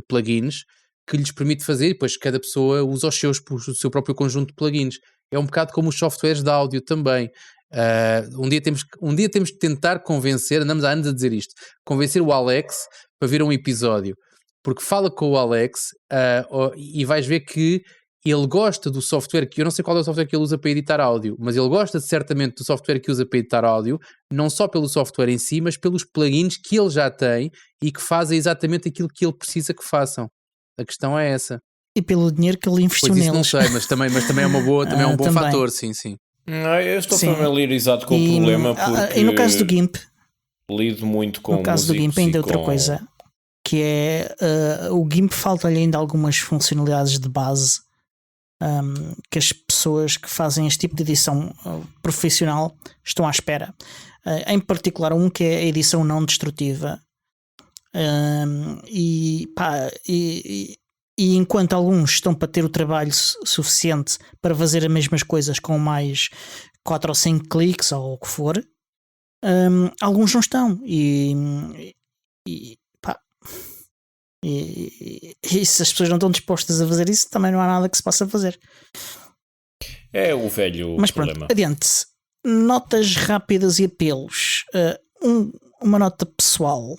plugins que lhes permite fazer, e depois cada pessoa usa o seu próprio conjunto de plugins. É um bocado como os softwares de áudio também. Um dia temos que tentar convencer, andamos há anos a dizer isto, convencer o Alex para vir a um episódio, porque fala com o Alex e vais ver que ele gosta do software, que eu não sei qual é o software que ele usa para editar áudio, mas ele gosta certamente do software que usa para editar áudio, não só pelo software em si, mas pelos plugins que ele já tem e que fazem exatamente aquilo que ele precisa que façam. A questão é essa. E pelo dinheiro que ele investiu neles. Não sei, mas também é uma boa, também é um bom fator, sim. Eu estou familiarizado com o problema porque... E no caso do GIMP, lido muito com no caso do GIMP ainda outra coisa, que é o GIMP falta-lhe ainda algumas funcionalidades de base que as pessoas que fazem este tipo de edição profissional estão à espera. Em particular que é a edição não destrutiva. E enquanto alguns estão para ter o trabalho suficiente para fazer as mesmas coisas com mais 4 ou 5 cliques ou o que for, alguns não estão e se as pessoas não estão dispostas a fazer isso, também não há nada que se possa fazer. É o velho Mas problema. Pronto, adiante. Notas rápidas e apelos. Uma nota pessoal.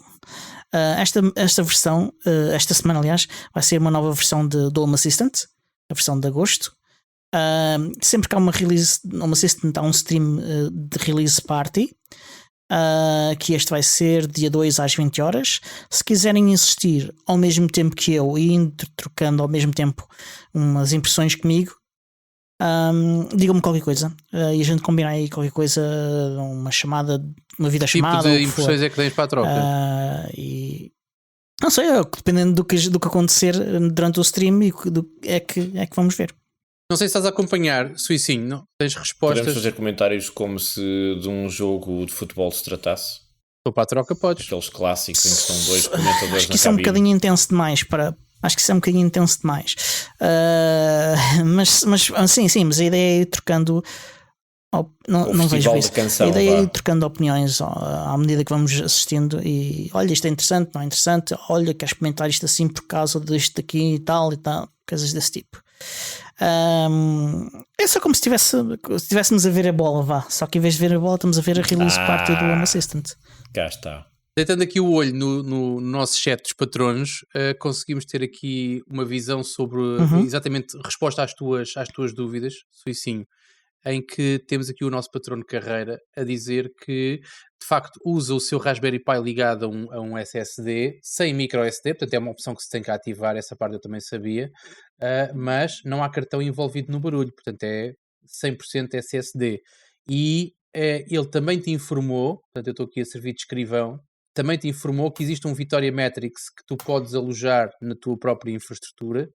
Esta versão, esta semana aliás, vai ser uma nova versão de Home Assistant, a versão de agosto. Sempre que há uma release, Home Assistant há um stream de release party, que este vai ser dia 2 às 20 horas. Se quiserem assistir ao mesmo tempo que eu e indo trocando ao mesmo tempo umas impressões comigo, digam-me qualquer coisa e a gente combina aí qualquer coisa, uma chamada, uma videochamada. Que tipo de impressões é que tens para a troca? E não sei, dependendo do que acontecer durante o stream, é que vamos ver. Não sei se estás a acompanhar, Suicinho, não? Tens respostas? Podemos fazer comentários como se de um jogo de futebol se tratasse? Estou para a troca, podes. Aqueles clássicos em que estão dois comentadores. Acho que isso é um bocadinho intenso demais para... Acho que isso é um bocadinho intenso demais. Mas sim, mas a ideia é ir trocando. Não vejo isso. Canção, a ideia é ir trocando opiniões à medida que vamos assistindo. E olha, isto é interessante, não é interessante. Olha, queres comentar isto assim por causa disto aqui e tal, coisas desse tipo. É só como se estivéssemos a ver a bola, vá. Só que em vez de ver a bola, estamos a ver a release party do Home Assistant. Cá está. Deitando aqui o olho no nosso chat dos patronos, conseguimos ter aqui uma visão sobre exatamente resposta às tuas dúvidas, Suicinho, em que temos aqui o nosso patrono Carreira a dizer que de facto usa o seu Raspberry Pi ligado a um SSD sem micro SD, portanto é uma opção que se tem que ativar, essa parte eu também sabia, mas não há cartão envolvido no barulho, portanto é 100% SSD. E ele também te informou, portanto eu estou aqui a servir de escrivão, também te informou que existe um Vittoria Metrics que tu podes alojar na tua própria infraestrutura,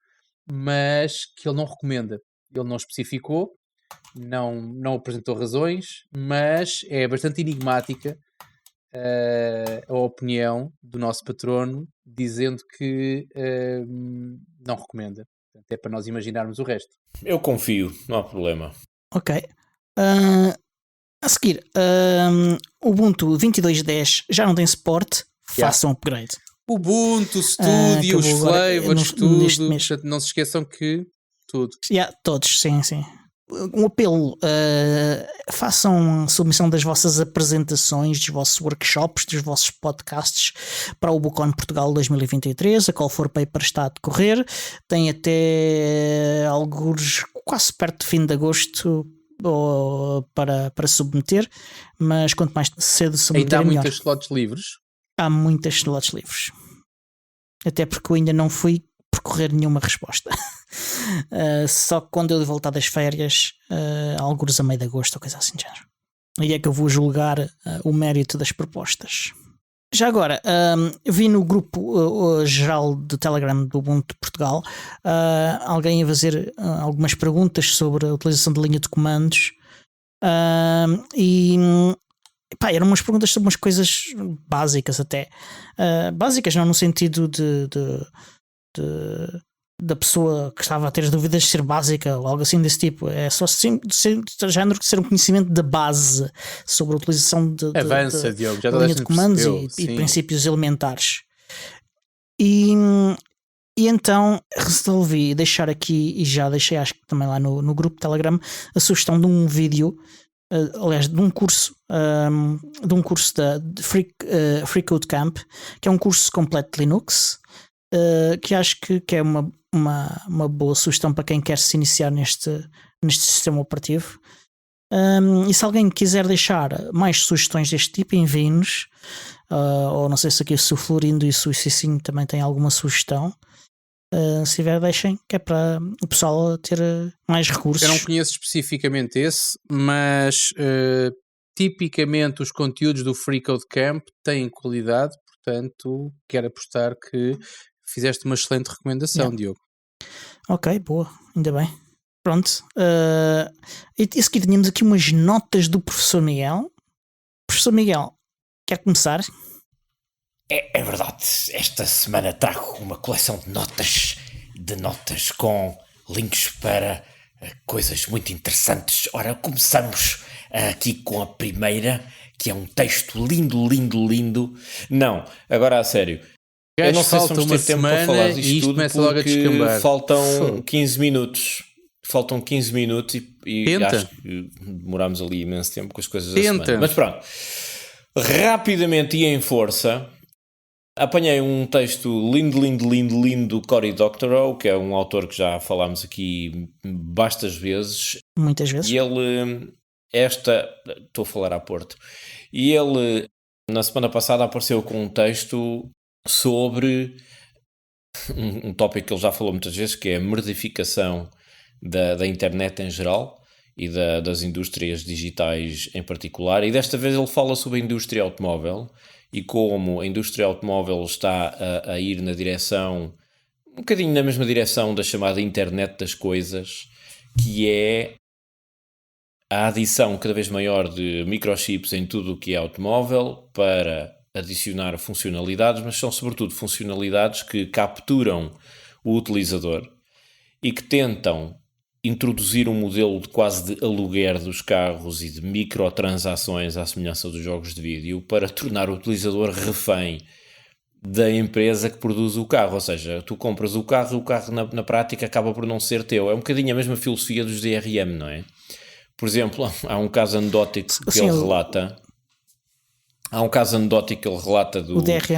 mas que ele não recomenda. Ele não especificou, não apresentou razões, mas é bastante enigmática a opinião do nosso patrono, dizendo que não recomenda. Portanto, é para nós imaginarmos o resto. Eu confio, não há problema. Ok. A seguir, o Ubuntu 22.10 já não tem suporte, façam upgrade. Ubuntu, Studio, os flavors, tudo. Portanto, não se esqueçam que tudo. Todos, sim. Um apelo, façam submissão das vossas apresentações, dos vossos workshops, dos vossos podcasts para o Bucon Portugal 2023, a Call for Paper está a decorrer, tem até alguns quase perto de fim de agosto para submeter, mas quanto mais cedo submeter, ainda há melhor. muitas slots livres? Há muitas slots livres, até porque eu ainda não fui percorrer nenhuma resposta. Só que quando eu voltar das férias, alguns a meio de agosto ou coisa assim de género, aí é que eu vou julgar o mérito das propostas. Já agora, vi no grupo geral de Telegram do Ubuntu Portugal alguém a fazer algumas perguntas sobre a utilização de linha de comandos eram umas perguntas sobre umas coisas básicas até. Básicas não no sentido da pessoa que estava a ter as dúvidas de ser básica ou algo assim desse tipo. É só género que ser um conhecimento da base sobre a utilização de Diogo, já linha de comandos e princípios elementares. E então resolvi deixar aqui, e já deixei acho que também lá no grupo Telegram, a sugestão de um vídeo, aliás, de um curso da Free Code Camp, que é um curso completo de Linux, que acho que é uma boa sugestão para quem quer se iniciar neste sistema operativo. E se alguém quiser deixar mais sugestões deste tipo, enviem-nos, ou não sei se aqui o Florindo e o Cicinho também têm alguma sugestão. Se tiver, deixem, que é para o pessoal ter mais recursos. Eu não conheço especificamente esse, mas tipicamente os conteúdos do Free Code Camp têm qualidade, portanto quero apostar que fizeste uma excelente recomendação, Diogo. Ok, boa, ainda bem. Pronto. E seguir, tínhamos aqui umas notas do professor Miguel. Professor Miguel, quer começar? É verdade, esta semana trago uma coleção de notas com links para coisas muito interessantes. Ora, começamos aqui com a primeira, que é um texto lindo. Não, agora a sério. Eu não sei se vamos ter tempo para falar disto tudo porque faltam 15 minutos. Faltam 15 minutos e acho que demorámos ali imenso tempo com as coisas da semana. Mas pronto, rapidamente e em força, apanhei um texto lindo do Cory Doctorow, que é um autor que já falámos aqui bastas vezes. Muitas vezes. E ele, estou a falar a Porto, e ele na semana passada apareceu com um texto sobre um tópico que ele já falou muitas vezes, que é a merdificação da internet em geral e das indústrias digitais em particular, e desta vez ele fala sobre a indústria automóvel e como a indústria automóvel está a ir na direção, um bocadinho na mesma direção da chamada internet das coisas, que é a adição cada vez maior de microchips em tudo o que é automóvel para adicionar funcionalidades, mas são sobretudo funcionalidades que capturam o utilizador e que tentam introduzir um modelo de quase de aluguer dos carros e de microtransações à semelhança dos jogos de vídeo para tornar o utilizador refém da empresa que produz o carro. Ou seja, tu compras o carro e o carro na prática acaba por não ser teu. É um bocadinho a mesma filosofia dos DRM, não é? Por exemplo, há um caso anedótico que ele relata. Há um caso anedótico que ele relata de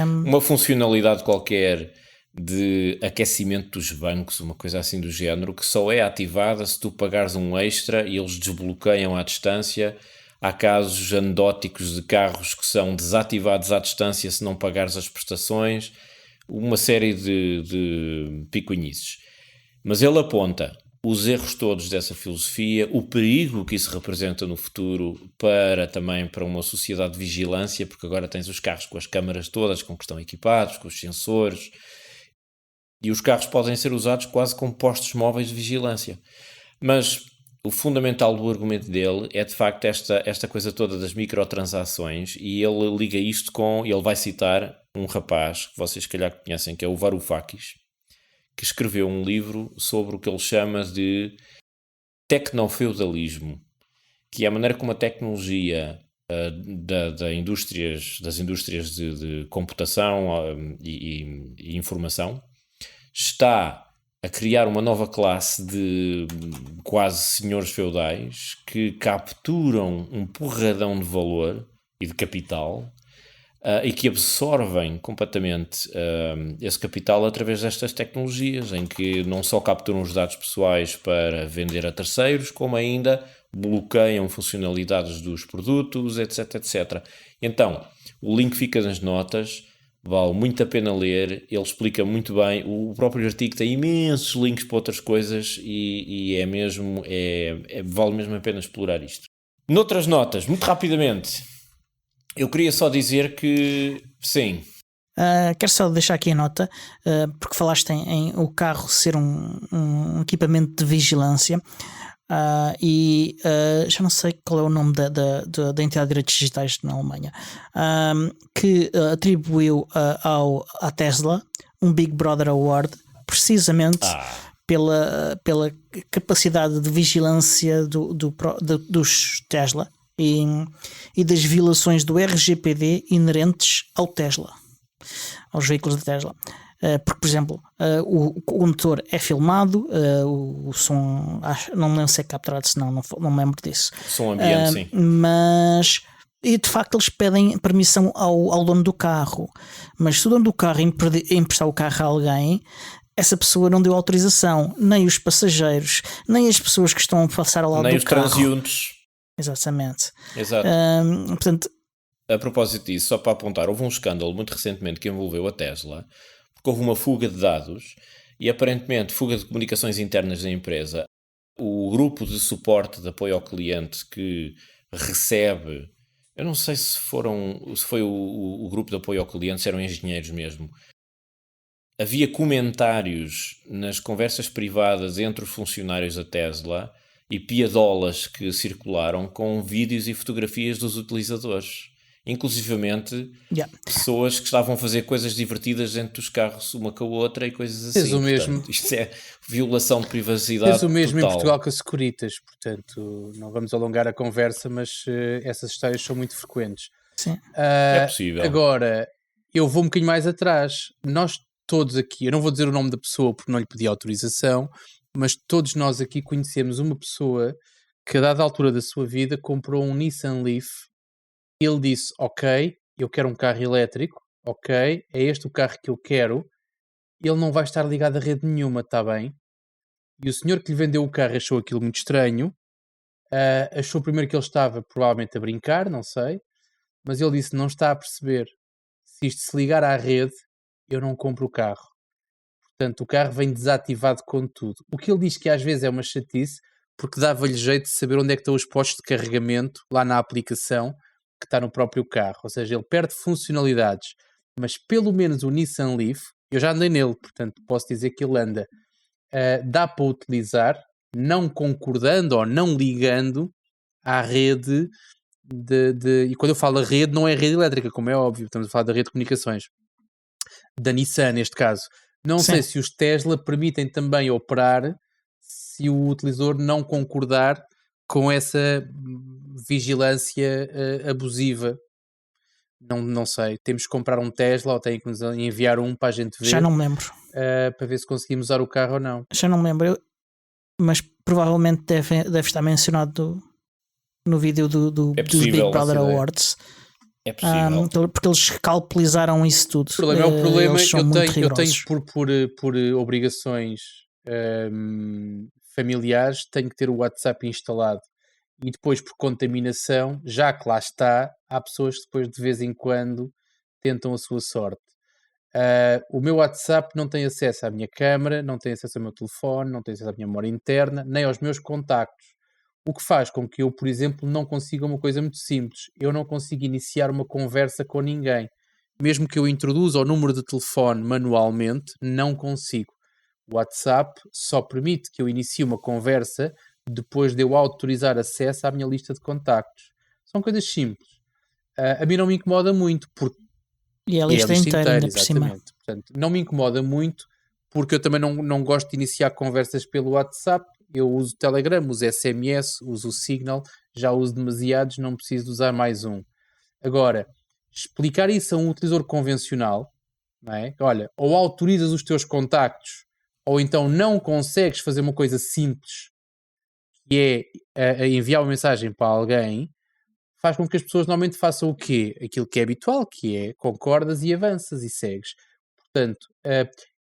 uma funcionalidade qualquer de aquecimento dos bancos, uma coisa assim do género, que só é ativada se tu pagares um extra e eles desbloqueiam à distância. Há casos anedóticos de carros que são desativados à distância se não pagares as prestações, uma série de picuinhices. Mas ele aponta os erros todos dessa filosofia, o perigo que isso representa no futuro também para uma sociedade de vigilância, porque agora tens os carros com as câmaras todas com que estão equipados, com os sensores, e os carros podem ser usados quase como postos móveis de vigilância. Mas o fundamental do argumento dele é de facto esta coisa toda das microtransações, e ele liga isto ele vai citar um rapaz que vocês se calhar conhecem, que é o Varoufakis, que escreveu um livro sobre o que ele chama de tecnofeudalismo, que é a maneira como a tecnologia das indústrias de computação e informação está a criar uma nova classe de quase senhores feudais que capturam um porradão de valor e de capital e que absorvem completamente esse capital através destas tecnologias, em que não só capturam os dados pessoais para vender a terceiros, como ainda bloqueiam funcionalidades dos produtos, etc, etc. Então, o link fica nas notas, vale muito a pena ler, ele explica muito bem, o próprio artigo tem imensos links para outras coisas e vale mesmo a pena explorar isto. Noutras notas, muito rapidamente, eu queria só dizer que, sim. Quero só deixar aqui a nota, porque falaste em o carro ser um equipamento de vigilância, já não sei qual é o nome da entidade de direitos digitais na Alemanha, que atribuiu à Tesla um Big Brother Award precisamente pela capacidade de vigilância dos Tesla e das violações do RGPD inerentes ao Tesla, aos veículos da Tesla. Porque, por exemplo, o condutor é filmado, o som, não me lembro se é capturado, senão não me lembro disso. Som ambiente, sim. Mas, e de facto, eles pedem permissão ao dono do carro. Mas se o dono do carro emprestar o carro a alguém, essa pessoa não deu autorização, nem os passageiros, nem as pessoas que estão a passar ao lado do carro. Nem os transeuntes. Exatamente. Exato. Portanto, a propósito disso, só para apontar, houve um escândalo muito recentemente que envolveu a Tesla, porque houve uma fuga de dados e aparentemente fuga de comunicações internas da empresa. O grupo de suporte de apoio ao cliente que recebe, eu não sei se foi o grupo de apoio ao cliente, se eram engenheiros mesmo. Havia comentários nas conversas privadas entre os funcionários da Tesla e piadolas que circularam com vídeos e fotografias dos utilizadores. Inclusivamente pessoas que estavam a fazer coisas divertidas dentro dos carros uma com a outra e coisas assim. Portanto, isto é violação de privacidade total. O mesmo em Portugal com a Securitas, portanto não vamos alongar a conversa, mas essas histórias são muito frequentes. Sim. É possível. Agora, eu vou um bocadinho mais atrás. Nós todos aqui, eu não vou dizer o nome da pessoa porque não lhe pedi autorização, mas todos nós aqui conhecemos uma pessoa que a dada altura da sua vida comprou um Nissan Leaf. Ele disse, ok, eu quero um carro elétrico, ok, é este o carro que eu quero, ele não vai estar ligado a rede nenhuma, está bem? E o senhor que lhe vendeu o carro achou aquilo muito estranho, achou primeiro que ele estava provavelmente a brincar, não sei, mas ele disse, não está a perceber, se isto se ligar à rede, eu não compro o carro. Portanto, o carro vem desativado com tudo. O que ele diz que às vezes é uma chatice, porque dava-lhe jeito de saber onde é que estão os postos de carregamento, lá na aplicação, que está no próprio carro, ou seja, ele perde funcionalidades, mas pelo menos o Nissan Leaf, eu já andei nele, portanto posso dizer que ele anda, dá para utilizar, não concordando ou não ligando à rede e quando eu falo a rede, não é a rede elétrica, como é óbvio, estamos a falar da rede de comunicações da Nissan neste caso. Não sei se os Tesla permitem também operar se o utilizador não concordar com essa vigilância abusiva. Não sei, temos que comprar um Tesla ou tem que nos enviar um para a gente ver. Já não me lembro. Para ver se conseguimos usar o carro ou não. Já não me lembro, mas provavelmente deve estar mencionado no vídeo dos Big Brother Awards. É possível. Porque eles calculizaram isso tudo. O problema eu tenho por obrigações familiares, tenho que ter o WhatsApp instalado. E depois, por contaminação, já que lá está, há pessoas que depois de vez em quando tentam a sua sorte. O meu WhatsApp não tem acesso à minha câmara, não tem acesso ao meu telefone, não tem acesso à minha memória interna, nem aos meus contactos. O que faz com que eu, por exemplo, não consiga uma coisa muito simples. Eu não consigo iniciar uma conversa com ninguém. Mesmo que eu introduza o número de telefone manualmente, não consigo. O WhatsApp só permite que eu inicie uma conversa depois de eu autorizar acesso à minha lista de contactos. São coisas simples. A mim não me incomoda muito, porque e a lista inteira, ainda por cima. Portanto, não me incomoda muito, porque eu também não gosto de iniciar conversas pelo WhatsApp. Eu uso o Telegram, uso SMS, uso o Signal, já uso demasiados, não preciso de usar mais um. Agora, explicar isso a um utilizador convencional, não é? Olha, ou autorizas os teus contactos, ou então não consegues fazer uma coisa simples, que é enviar uma mensagem para alguém, faz com que as pessoas normalmente façam o quê? Aquilo que é habitual, que é concordas e avanças e segues. Portanto,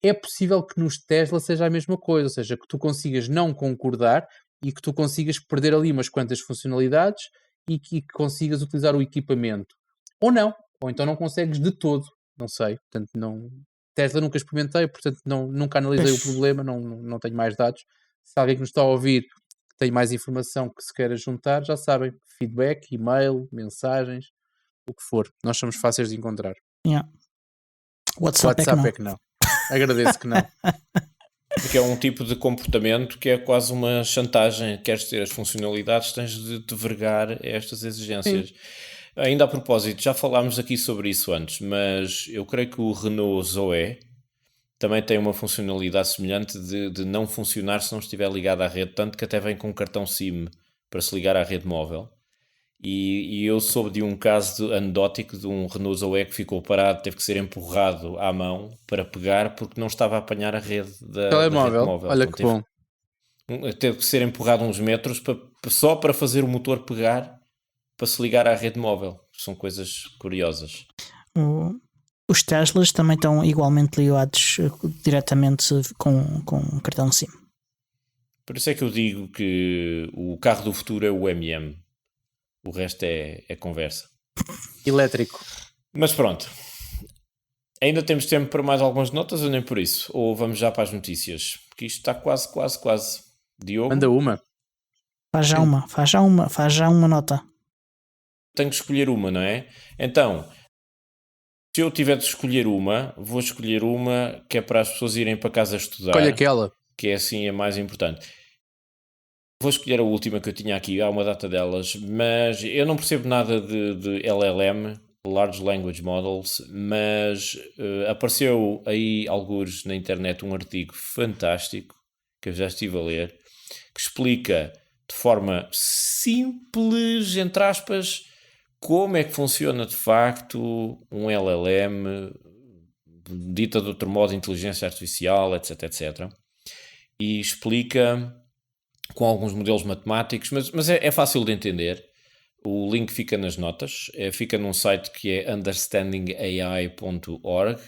é possível que nos Tesla seja a mesma coisa, ou seja, que tu consigas não concordar e que tu consigas perder ali umas quantas funcionalidades e que consigas utilizar o equipamento. Ou não, ou então não consegues de todo, não sei. Portanto, Tesla nunca experimentei, portanto nunca analisei o problema, não tenho mais dados. Se alguém que nos está a ouvir tem mais informação que se queira juntar, já sabem, feedback, e-mail, mensagens, o que for. Nós somos fáceis de encontrar. Yeah. WhatsApp é que não. Agradeço que não. Porque é um tipo de comportamento que é quase uma chantagem. Queres ter as funcionalidades, tens de te vergar estas exigências. Sim. Ainda a propósito, já falámos aqui sobre isso antes, mas eu creio que o Renault Zoe também tem uma funcionalidade semelhante de não funcionar se não estiver ligado à rede, tanto que até vem com um cartão SIM para se ligar à rede móvel. E eu soube de um caso anedótico de um Renault Zoe que ficou parado, teve que ser empurrado à mão para pegar porque não estava a apanhar a rede da rede móvel. Olha então, que bom. Teve que ser empurrado uns metros só para fazer o motor pegar para se ligar à rede móvel. São coisas curiosas. Os Teslas também estão igualmente ligados diretamente com cartão SIM. Por isso é que eu digo que o carro do futuro é o MM. O resto é conversa. Elétrico. Mas pronto. Ainda temos tempo para mais algumas notas ou nem por isso? Ou vamos já para as notícias? Porque isto está quase. Diogo? Manda uma. Faz já uma nota. Tenho que escolher uma, não é? Então, se eu tiver de escolher uma, vou escolher uma que é para as pessoas irem para casa estudar. Escolhe aquela. Que é assim a mais importante. Vou escolher a última que eu tinha aqui, há uma data delas, mas eu não percebo nada de LLM, Large Language Models, mas apareceu aí algures na internet um artigo fantástico, que eu já estive a ler, que explica de forma simples, entre aspas, como é que funciona de facto um LLM, dita de outro modo inteligência artificial, etc. E explica com alguns modelos matemáticos, mas é fácil de entender. O link fica nas notas, fica num site que é understandingai.org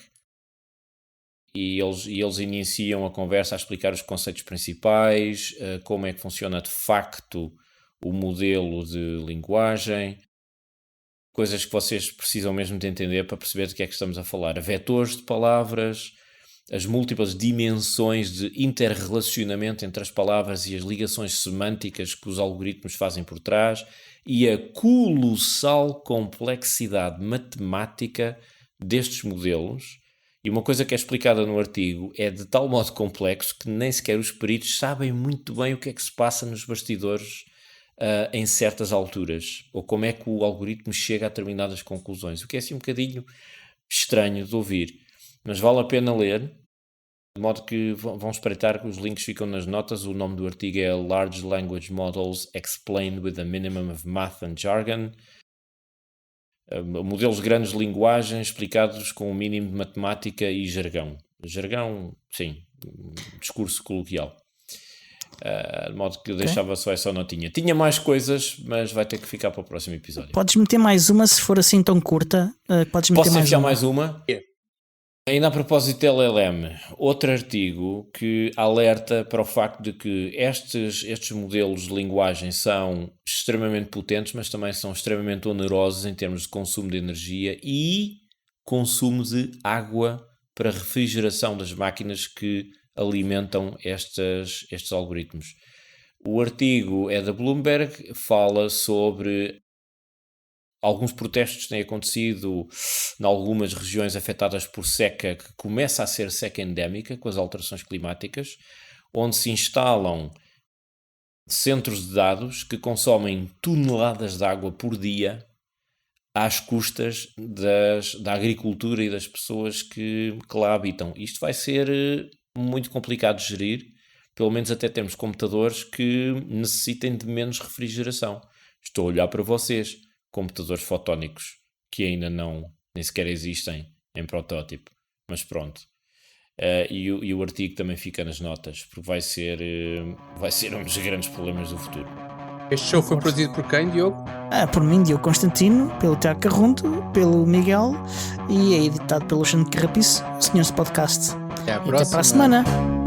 e eles iniciam a conversa a explicar os conceitos principais, como é que funciona de facto o modelo de linguagem, coisas que vocês precisam mesmo de entender para perceber de que é que estamos a falar. Vetores de palavras, as múltiplas dimensões de interrelacionamento entre as palavras e as ligações semânticas que os algoritmos fazem por trás e a colossal complexidade matemática destes modelos E uma coisa que é explicada no artigo é de tal modo complexo que nem sequer os peritos sabem muito bem o que é que se passa nos bastidores em certas alturas, ou como é que o algoritmo chega a determinadas conclusões, o que é assim um bocadinho estranho de ouvir, mas vale a pena ler, de modo que vão espreitar que os links ficam nas notas. O nome do artigo é Large Language Models Explained with a Minimum of Math and Jargon. Modelos de grandes linguagens explicados com o mínimo de matemática e jargão. Jargão, sim, discurso coloquial. De modo que deixava só essa notinha. Tinha mais coisas, mas vai ter que ficar para o próximo episódio. Podes meter mais uma se for assim tão curta. Posso enfiar mais uma? Ainda a propósito de LLM, outro artigo que alerta para o facto de que estes modelos de linguagem são extremamente potentes, mas também são extremamente onerosos em termos de consumo de energia e consumo de água para refrigeração das máquinas que alimentam estes algoritmos. O artigo é da Bloomberg, fala sobre alguns protestos que têm acontecido em algumas regiões afetadas por seca, que começa a ser seca endémica com as alterações climáticas, onde se instalam centros de dados que consomem toneladas de água por dia às custas da agricultura e das pessoas que lá habitam. Isto vai ser muito complicado de gerir, pelo menos até termos computadores que necessitem de menos refrigeração. Estou a olhar para vocês, computadores fotónicos, que ainda nem sequer existem em protótipo, mas pronto. E o artigo também fica nas notas, porque vai ser um dos grandes problemas do futuro. Este show foi produzido por quem, Diogo? Por mim, Diogo Constantino, pelo Tiago Carrunto, pelo Miguel, e é editado pelo Xande Carrapiço, o Senhores Podcast. Até à próxima. Até para a semana.